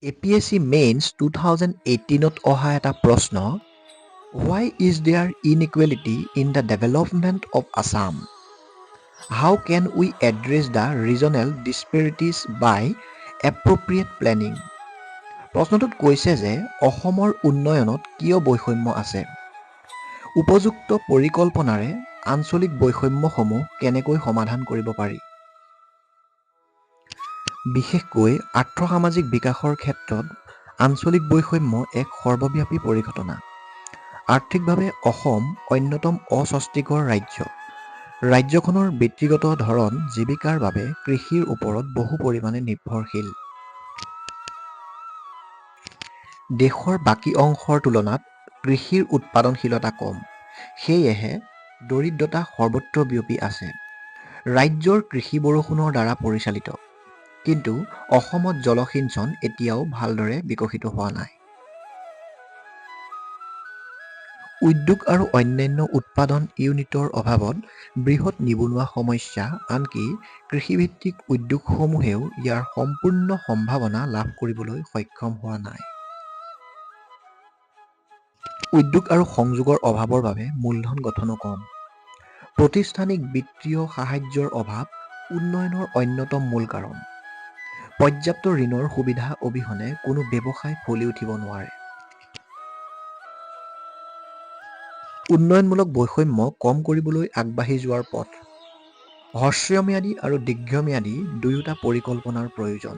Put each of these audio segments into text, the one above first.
APSC Mains 2018ত অহা এটা প্ৰশ্ন Why is there inequality in the development of Assam? How can we address the regional disparities by appropriate planning? প্ৰশ্নটোত কৈছে যে অসমৰ উন্নয়নত কিয় বৈষম্য আছে? উপযুক্ত পৰিকল্পনাৰে আঞ্চলিক বৈষম্যসমূহ কেনেকৈ সমাধান কৰিব পাৰি? বিশেষকৈ আৰ্থ-সামাজিক বিকাশৰ ক্ষেত্ৰত আঞ্চলিক বৈষম্য এক সৰ্বব্যাপী পৰিঘটনা। আৰ্থিকভাৱে অসম অন্যতম অস্বস্তিকৰ ৰাজ্য। ৰাজ্যখনৰ বৃত্তিগত ধৰণ জীৱিকাৰ বাবে কৃষিৰ ওপৰত বহু পৰিমাণে নিৰ্ভৰশীল। দেশৰ বাকী অংশৰ তুলনাত কৃষিৰ উৎপাদনশীলতা কম। সেয়েহে দৰিদ্ৰতা সৰ্বত্ৰ বিয়পি আছে। ৰাজ্যৰ কৃষি বৰষুণৰ দ্বাৰা পৰিচালিত। কিন্তু অসমত জলসিঞ্চন এতিয়াও ভালদৰে বিকশিত হোৱা নাই। উদ্যোগ আৰু অন্যান্য উৎপাদন ইউনিটৰ অভাৱত বৃহৎ নিবনুৱা সমস্যা, আনকি কৃষিভিত্তিক উদ্যোগসমূহেও ইয়াৰ সম্পূৰ্ণ সম্ভাৱনা লাভ কৰিবলৈ সক্ষম হোৱা নাই। উদ্যোগ আৰু সংযোগৰ অভাৱৰ বাবে মূলধন গঠনো কম। প্ৰতিষ্ঠানিক বিত্তীয় সাহায্যৰ অভাৱ উন্নয়নৰ অন্যতম মূল কাৰণ। পৰ্যাপ্ত ঋণৰ সুবিধা অবিহনে কোনো ব্যৱসায় ফলি উঠিব নোৱাৰে। উন্নয়নমূলক বৈষম্য কম কৰিবলৈ আগবাঢ়ি যোৱাৰ পথ। হ্ৰস্বম্যাদী আৰু দীৰ্ঘম্যাদী দুয়োটা পৰিকল্পনাৰ প্ৰয়োজন।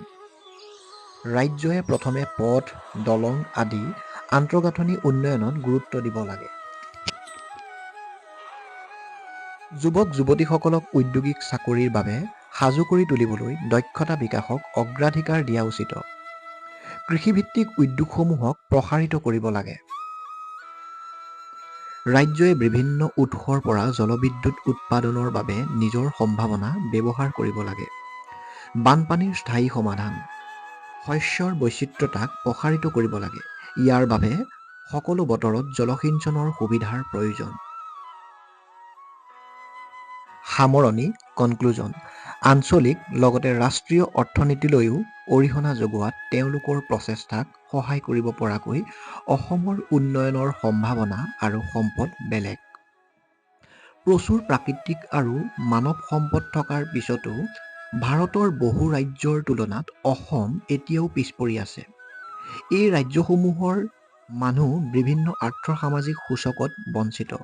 ৰাজ্যই প্ৰথমে পথ, দলং আদি আন্তঃগাঁথনি উন্নয়নত গুৰুত্ব দিব লাগে। যুৱক-যুৱতীসকলক ঔদ্যোগিক চাকৰিৰ বাবে সাজু কৰি তুলিবলৈ দক্ষতা বিকাশক অগ্ৰাধিকাৰ দিয়া উচিত। কৃষিভিত্তিক উদ্যোগসমূহক প্ৰসাৰিত কৰিব লাগে। ৰাজ্যই বিভিন্ন উৎসৰ পৰা জলবিদ্যুৎ উৎপাদনৰ বাবে নিজৰ সম্ভাৱনা ব্যৱহাৰ কৰিব লাগে। বানপানীৰ স্থায়ী সমাধান। শস্যৰ বৈচিত্ৰতাক প্ৰসাৰিত কৰিব লাগে। ইয়াৰ বাবে সকলো বতৰত জলসিঞ্চনৰ সুবিধাৰ প্ৰয়োজন। সামৰণি কনক্লুজন। আঞ্চলিক লগতে ৰাষ্ট্ৰীয় অৰ্থনীতিলৈও অৰিহণা যোগোৱাত তেওঁলোকৰ প্ৰচেষ্টাক সহায় কৰিব পৰাকৈ অসমৰ উন্নয়নৰ সম্ভাৱনা আৰু সম্পদ বেলেগ। প্ৰচুৰ প্ৰাকৃতিক আৰু মানৱ সম্পদ থকাৰ পিছতো ভাৰতৰ বহু ৰাজ্যৰ তুলনাত অসম এতিয়াও পিছপৰি আছে। এই ৰাজ্যসমূহৰ মানুহ বিভিন্ন আৰ্থ-সামাজিক সূচকত বঞ্চিত।